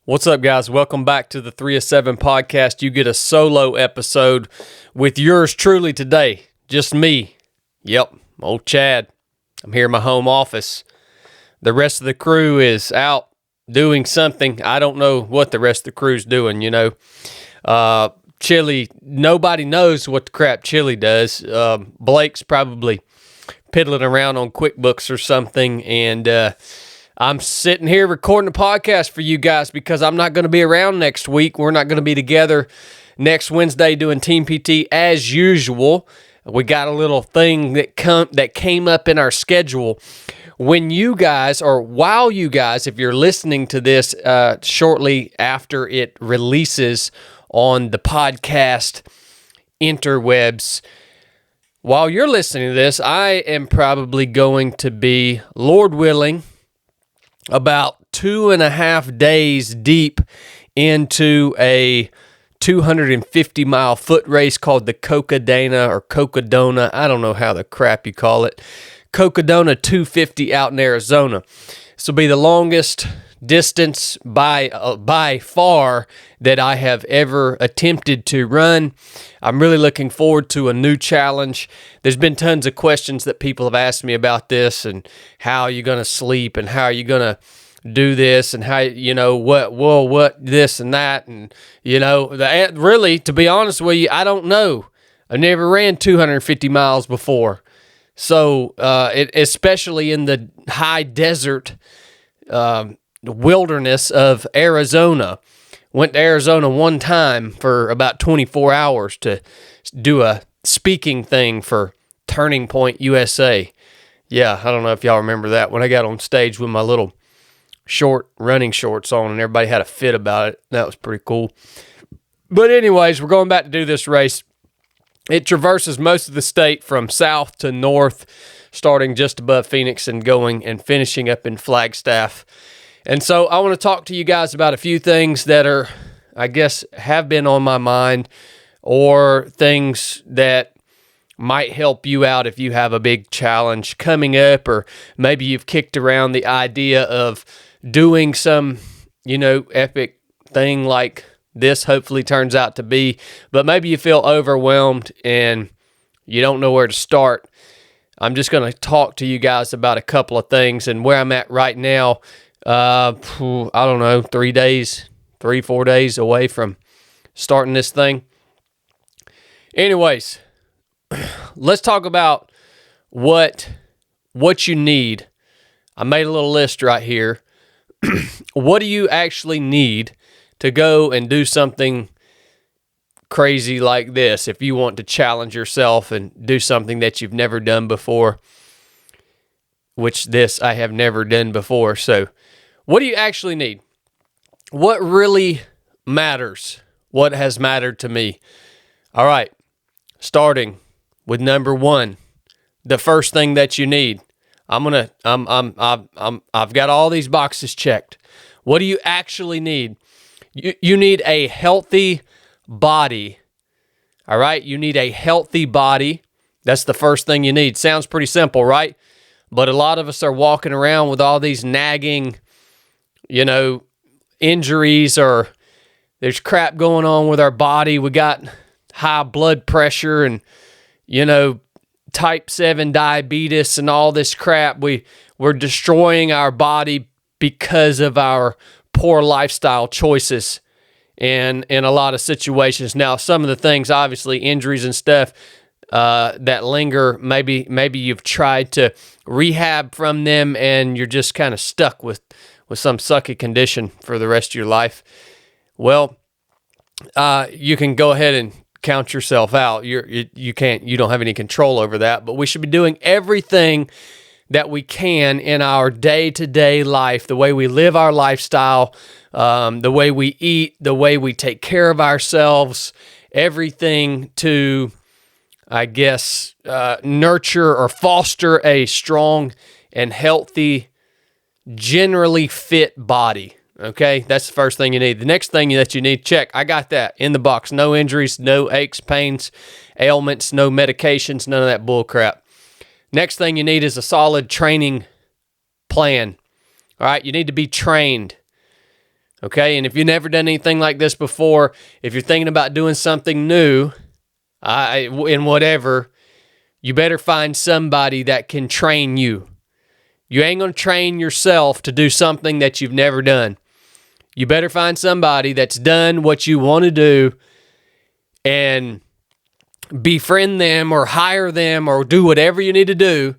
What's up, guys? Welcome back to the 3 of 7 podcast. You get a solo episode with yours truly today. Just me. Yep, old Chad. I'm here in my home office. The rest of the crew is out doing something. I don't know what the rest of the crew's doing, Chili, nobody knows what the crap Chili does. Blake's probably piddling around on QuickBooks or something, and I'm sitting here recording a podcast for you guys because I'm not going to be around next week. We're not going to be together next Wednesday doing Team PT as usual. We got a little thing that came up in our schedule. When you guys, or while you guys, if you're listening to this shortly after it releases on the podcast interwebs, while you're listening to this, I am probably going to be, Lord willing, about 2.5 days deep into a 250-mile foot race called the Cocodona. I don't know how the crap you call it. Cocodona 250 out in Arizona. This will be the longest distance by far that I have ever attempted to run. I'm really looking forward to a new challenge. There's been tons of questions that people have asked me about this and how you're going to sleep and how you're going to do this and how, what this and that. And, really, to be honest with you, I don't know. I've never ran 250 miles before. So, especially in the high desert wilderness of Arizona. Went to Arizona one time for about 24 hours to do a speaking thing for Turning Point USA. Yeah, I don't know if y'all remember that when I got on stage with my little running shorts on and everybody had a fit about it. That was pretty cool. But anyways, we're going back to do this race. It traverses most of the state from south to north, starting just above Phoenix and going and finishing up in Flagstaff. And so I want to talk to you guys about a few things that are, I guess, have been on my mind, or things that might help you out if you have a big challenge coming up, or maybe you've kicked around the idea of doing some, epic thing like this hopefully turns out to be, but maybe you feel overwhelmed and you don't know where to start. I'm just going to talk to you guys about a couple of things and where I'm at right now. I don't know, 4 days away from starting this thing. Anyways, let's talk about what you need. I made a little list right here. What do you actually need to go and do something crazy like this if you want to challenge yourself and do something that you've never done before, which this I have never done before. So what do you actually need? What really matters? What has mattered to me? All right, starting with number one, the first thing that you need. I've got all these boxes checked. What do you actually need? You need a healthy body. All right, you need a healthy body. That's the first thing you need. Sounds pretty simple, right? But a lot of us are walking around with all these nagging, injuries, or there's crap going on with our body. We got high blood pressure and, type 7 diabetes and all this crap. We're destroying our body because of our poor lifestyle choices and in a lot of situations. Now, some of the things, obviously, injuries and stuff that linger, maybe you've tried to rehab from them and you're just kind of stuck with some sucky condition for the rest of your life. Well, you can go ahead and count yourself out. You don't have any control over that, but we should be doing everything that we can in our day-to-day life, the way we live our lifestyle, the way we eat, the way we take care of ourselves, everything to, I guess, nurture or foster a strong and healthy, generally fit body. Okay, that's the first thing you need. The next thing that you need, check. I got that in the box. No injuries, no aches, pains, ailments, no medications, none of that bull crap. Next thing you need is a solid training plan. All right, you need to be trained. Okay, and if you've never done anything like this before, if you're thinking about doing something new, in whatever, you better find somebody that can train you. You ain't going to train yourself to do something that you've never done. You better find somebody that's done what you want to do and befriend them or hire them or do whatever you need to do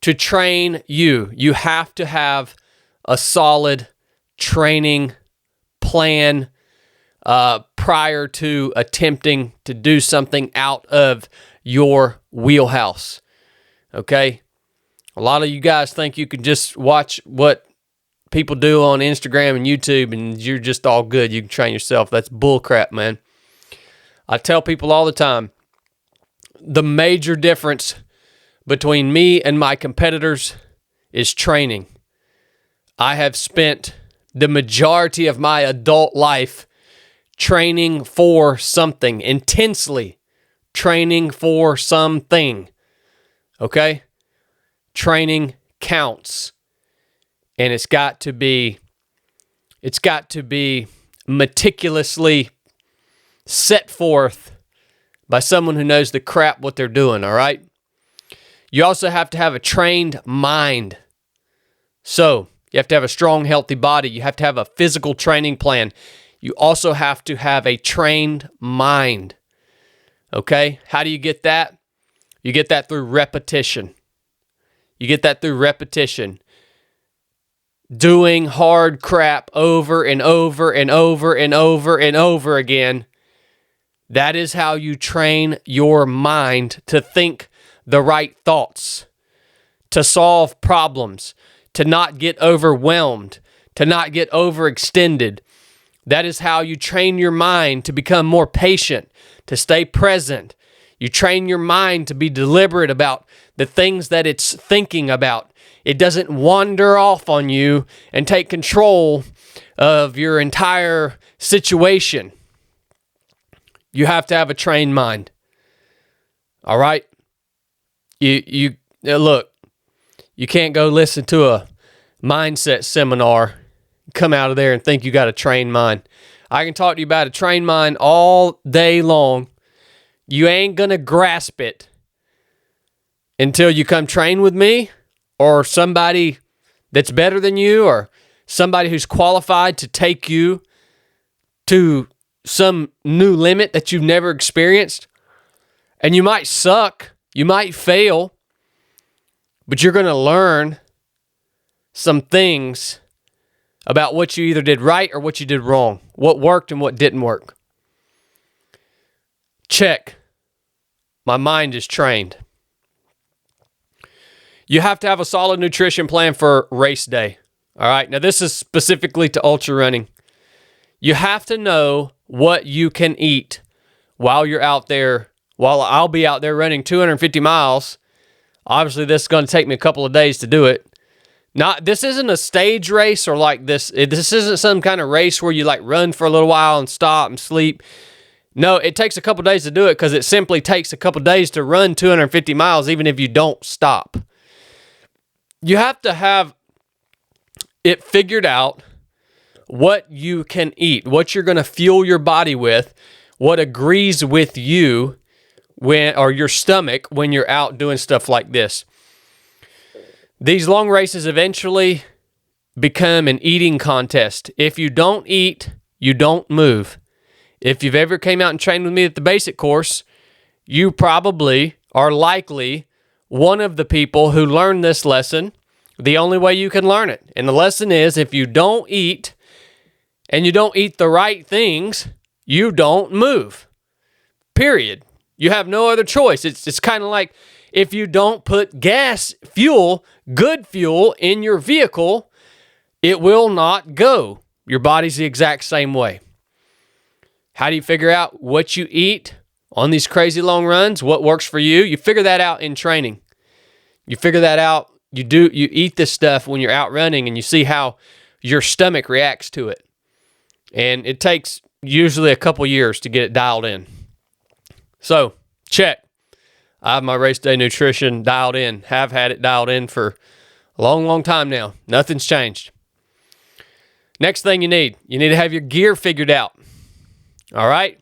to train you. You have to have a solid training plan prior to attempting to do something out of your wheelhouse. Okay? A lot of you guys think you can just watch what people do on Instagram and YouTube and you're just all good. You can train yourself. That's bullcrap, man. I tell people all the time, the major difference between me and my competitors is training. I have spent the majority of my adult life training for something, intensely training for something. Okay? Training counts. And it's got to be meticulously set forth by someone who knows the crap what they're doing, all right? You also have to have a trained mind. So, you have to have a strong, healthy body. You have to have a physical training plan. You also have to have a trained mind. Okay? How do you get that? You get that through repetition. You get that through repetition. Doing hard crap over and over and over and over and over again. That is how you train your mind to think the right thoughts, to solve problems, to not get overwhelmed, to not get overextended. That is how you train your mind to become more patient, to stay present. You train your mind to be deliberate about the things that it's thinking about. It doesn't wander off on you and take control of your entire situation. You have to have a trained mind. All right? You look, you can't go listen to a mindset seminar, come out of there and think you got a trained mind. I can talk to you about a trained mind all day long. You ain't going to grasp it until you come train with me or somebody that's better than you or somebody who's qualified to take you to some new limit that you've never experienced. And you might suck, you might fail, but you're going to learn some things about what you either did right or what you did wrong, what worked and what didn't work. Check. My mind is trained. You have to have a solid nutrition plan for race day. All right. Now, this is specifically to ultra running. You have to know what you can eat while you're out there, while I'll be out there running 250 miles. Obviously, this is going to take me a couple of days to do it. This isn't a stage race or like this. This isn't some kind of race where you like run for a little while and stop and sleep. No, it takes a couple of days to do it because it simply takes a couple of days to run 250 miles even if you don't stop. You have to have it figured out what you can eat, what you're going to fuel your body with, what agrees with you or your stomach when you're out doing stuff like this. These long races eventually become an eating contest. If you don't eat, you don't move. If you've ever came out and trained with me at the basic course, you probably are likely one of the people who learned this lesson the only way you can learn it. And the lesson is if you don't eat and you don't eat the right things, you don't move. Period. You have no other choice. It's kind of like if you don't put good fuel in your vehicle, it will not go. Your body's the exact same way. How do you figure out what you eat on these crazy long runs? What works for you? You figure that out in training. You figure that out. You eat this stuff when you're out running and you see how your stomach reacts to it. And it takes usually a couple years to get it dialed in. So, check. I have my race day nutrition dialed in. Have had it dialed in for a long, long time now. Nothing's changed. Next thing you need to have your gear figured out. All right?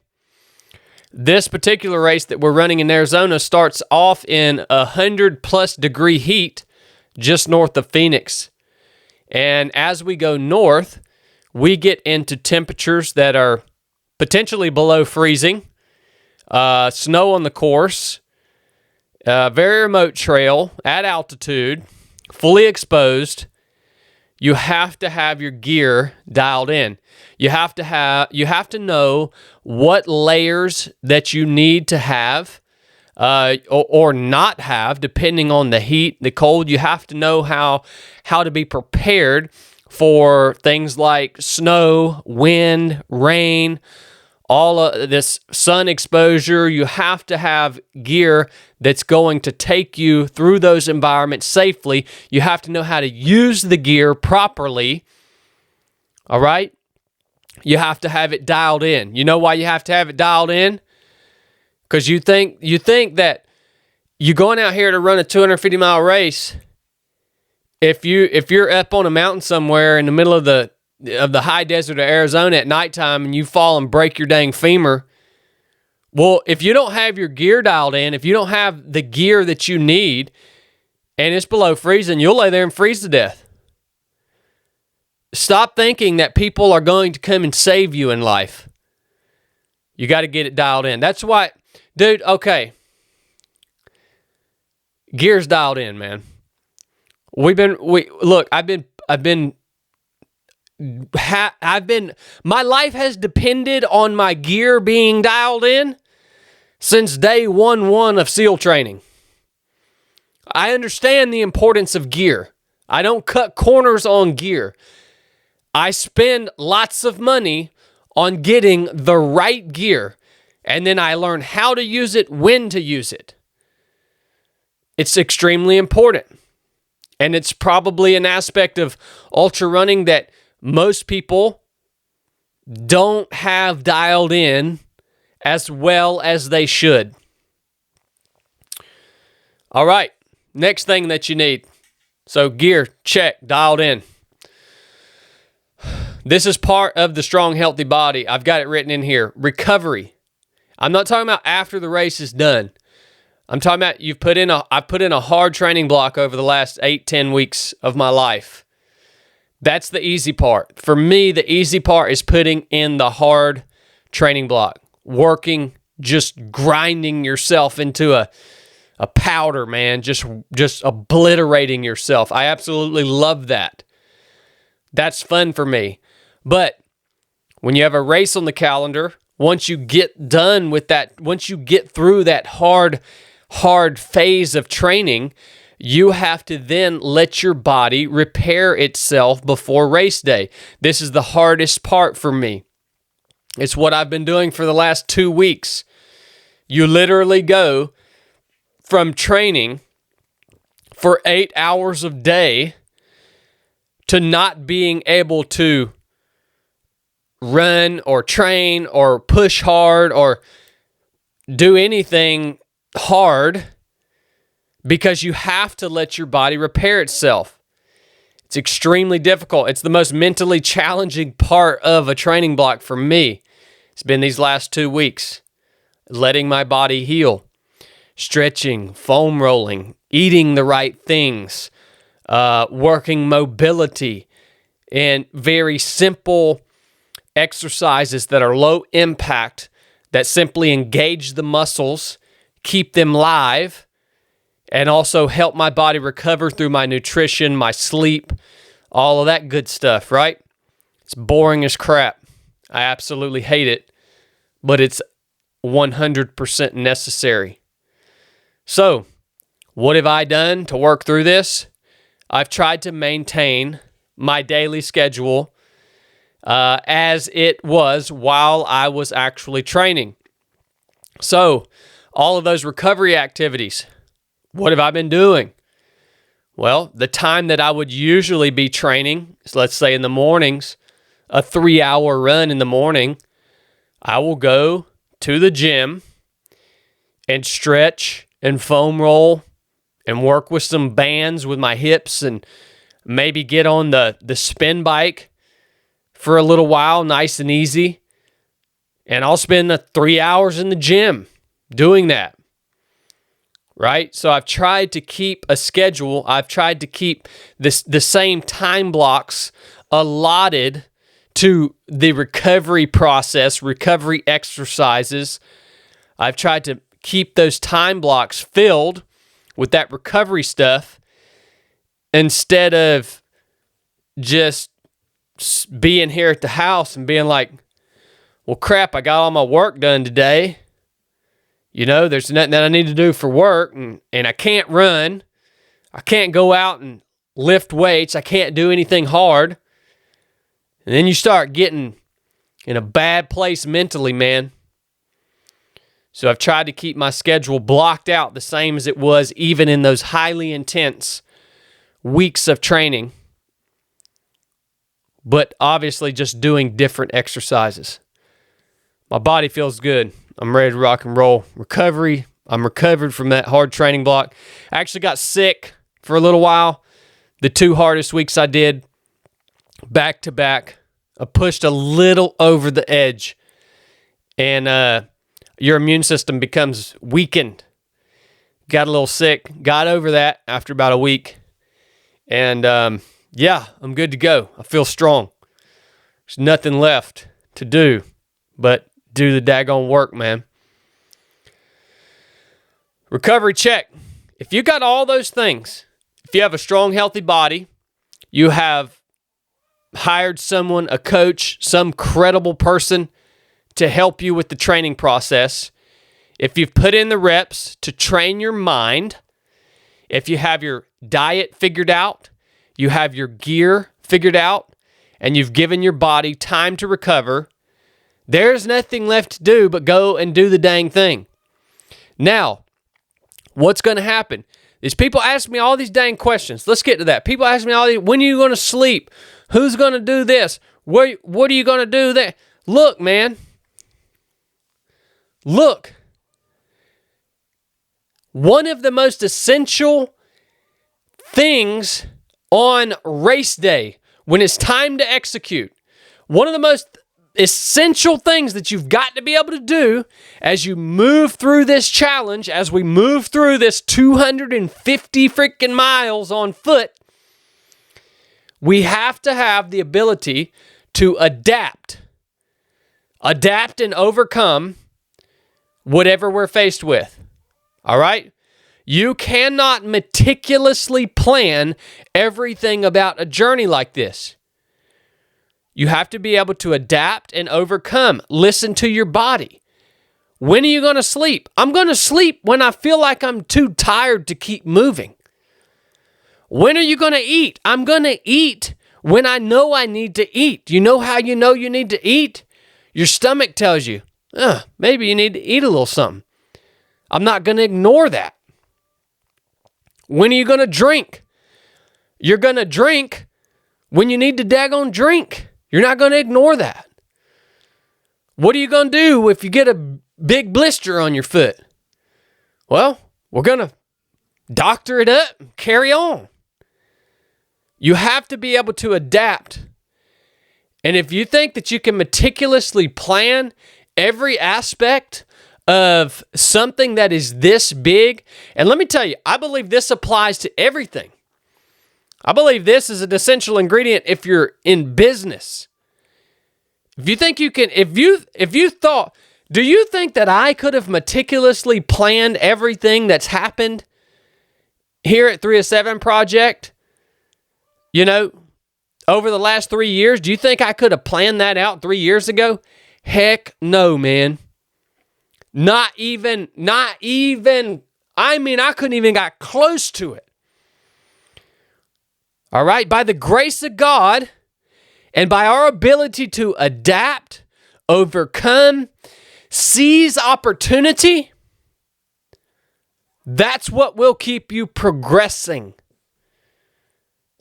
This particular race that we're running in Arizona starts off in 100+ degree heat just north of Phoenix. And as we go north, we get into temperatures that are potentially below freezing, snow on the course, very remote trail at altitude, fully exposed. You have to have your gear dialed in. You have to know what layers that you need to have or not have, depending on the heat, the cold. You have to know how to be prepared for things like snow, wind, rain, all of this sun exposure. You have to have gear that's going to take you through those environments safely. You have to know how to use the gear properly. All right? You have to have it dialed in. You know why you have to have it dialed in? Because you think that you're going out here to run a 250-mile race. If you're up on a mountain somewhere in the middle of the high desert of Arizona at nighttime and you fall and break your dang femur, well, if you don't have your gear dialed in, if you don't have the gear that you need, and it's below freezing, you'll lay there and freeze to death. Stop thinking that people are going to come and save you in life. You got to get it dialed in. That's why, dude, okay. Gear's dialed in, man. My life has depended on my gear being dialed in since day one of SEAL training. I understand the importance of gear. I don't cut corners on gear. I spend lots of money on getting the right gear, and then I learn how to use it, when to use it. It's extremely important. And it's probably an aspect of ultra running that most people don't have dialed in as well as they should. All right, next thing that you need. So gear, check, dialed in. This is part of the strong, healthy body. I've got it written in here. Recovery. I'm not talking about after the race is done. I'm talking about I've put in a hard training block over the last 8-10 weeks of my life. That's the easy part. For me, the easy part is putting in the hard training block. Working, just grinding yourself into a powder, man. Just obliterating yourself. I absolutely love that. That's fun for me. But when you have a race on the calendar, once you get done with that, once you get through that hard phase of training, you have to then let your body repair itself before race day. This is the hardest part for me. It's what I've been doing for the last 2 weeks. You literally go from training for 8 hours a day to not being able to run or train or push hard or do anything hard because you have to let your body repair itself. It's extremely difficult. It's the most mentally challenging part of a training block for me. It's been these last 2 weeks. Letting my body heal. Stretching, foam rolling, eating the right things, working mobility, and very simple exercises that are low impact, that simply engage the muscles, keep them live, and also help my body recover through my nutrition, my sleep, all of that good stuff, right? It's boring as crap. I absolutely hate it, but it's 100% necessary. So, what have I done to work through this? I've tried to maintain my daily schedule as it was while I was actually training. So, all of those recovery activities, what have I been doing? Well, the time that I would usually be training, so let's say in the mornings, a 3-hour run in the morning, I will go to the gym and stretch and foam roll and work with some bands with my hips and maybe get on the spin bike for a little while, nice and easy. And I'll spend the 3 hours in the gym doing that. Right? So I've tried to keep a schedule. I've tried to keep the same time blocks allotted to the recovery process, recovery exercises. I've tried to keep those time blocks filled with that recovery stuff instead of just being here at the house and being like, well, crap, I got all my work done today. You know, there's nothing that I need to do for work, and I can't run. I can't go out and lift weights. I can't do anything hard. And then you start getting in a bad place mentally, man. So I've tried to keep my schedule blocked out the same as it was even in those highly intense weeks of training, but obviously just doing different exercises. My body feels good. I'm ready to rock and roll. Recovery. I'm recovered from that hard training block. I actually got sick for a little while. The 2 hardest weeks I did back to back. I pushed a little over the edge, and your immune system becomes weakened. Got a little sick. Got over that after about a week. And yeah, I'm good to go. I feel strong. There's nothing left to do but do the daggone work, man. Recovery check. If you got all those things, if you have a strong, healthy body, you have hired someone, a coach, some credible person to help you with the training process, if you've put in the reps to train your mind, if you have your diet figured out, you have your gear figured out, and you've given your body time to recover, there's nothing left to do but go and do the dang thing. Now, what's going to happen is people ask me all these dang questions. Let's get to that. People ask me all these, when are you going to sleep? Who's going to do this? What are you going to do there? Look, man. Look. One of the most essential things on race day, when it's time to execute, one of the most essential things that you've got to be able to do as you move through this challenge, as we move through this 250 freaking miles on foot, we have to have the ability to adapt and overcome whatever we're faced with. All right? You cannot meticulously plan everything about a journey like this. You have to be able to adapt and overcome. Listen to your body. When are you going to sleep? I'm going to sleep when I feel like I'm too tired to keep moving. When are you going to eat? I'm going to eat when I know I need to eat. You know how you know you need to eat? Your stomach tells you, maybe you need to eat a little something. I'm not going to ignore that. When are you going to drink? You're going to drink when you need to daggone drink. You're not going to ignore that. What are you going to do if you get a big blister on your foot? Well, we're going to doctor it up and carry on. You have to be able to adapt. And if you think that you can meticulously plan every aspect of something that is this big, and let me tell you, I believe this applies to everything. I believe this is an essential ingredient if you're in business. If you think you can, if you thought, do you think that I could have meticulously planned everything that's happened here at 307 Project, over the last 3 years? Do you think I could have planned that out 3 years ago? Heck no, man. Not even, I couldn't even got close to it. All right, by the grace of God and by our ability to adapt, overcome, seize opportunity, that's what will keep you progressing.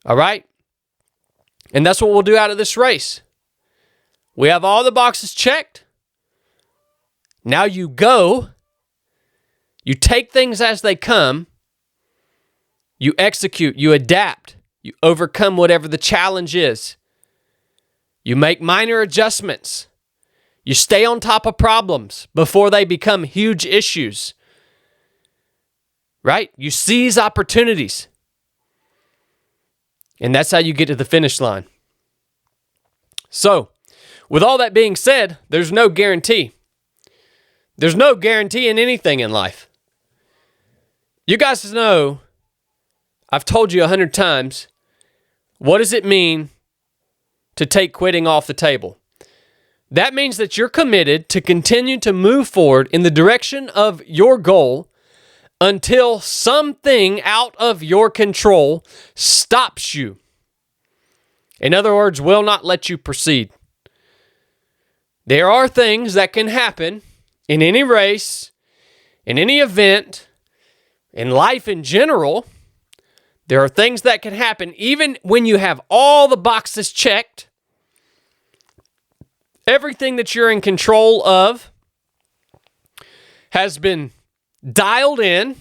All right? And that's what we'll do out of this race. We have all the boxes checked. Now you go, you take things as they come, you execute, you adapt, you overcome whatever the challenge is. You make minor adjustments. You stay on top of problems before they become huge issues. Right? You seize opportunities. And that's how you get to the finish line. So, with all that being said, there's no guarantee. There's no guarantee in anything in life. You guys know, I've told you 100 times, what does it mean to take quitting off the table? That means that you're committed to continue to move forward in the direction of your goal until something out of your control stops you. In other words, will not let you proceed. There are things that can happen in any race, in any event, in life in general. There are things that can happen even when you have all the boxes checked. Everything that you're in control of has been dialed in.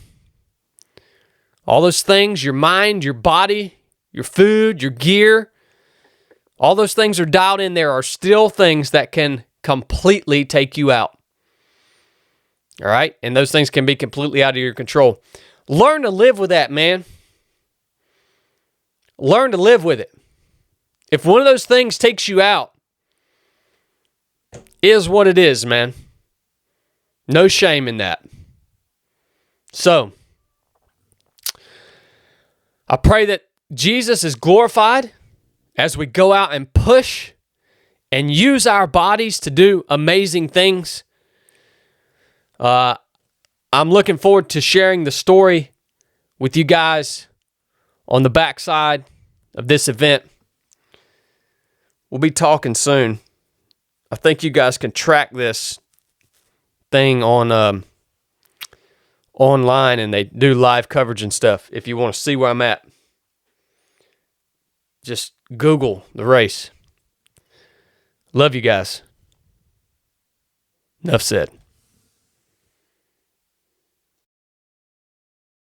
All those things, your mind, your body, your food, your gear, all those things are dialed in. There are still things that can completely take you out. All right? And those things can be completely out of your control. Learn to live with that, man. Learn to live with it. If one of those things takes you out, is what it is, man. No shame in that. So, I pray that Jesus is glorified as we go out and push and use our bodies to do amazing things. I'm looking forward to sharing the story with you guys on the backside of this event. We'll be talking soon. I think you guys can track this thing on online, and they do live coverage and stuff. If you want to see where I'm at, just Google the race. Love you guys. Nuff said.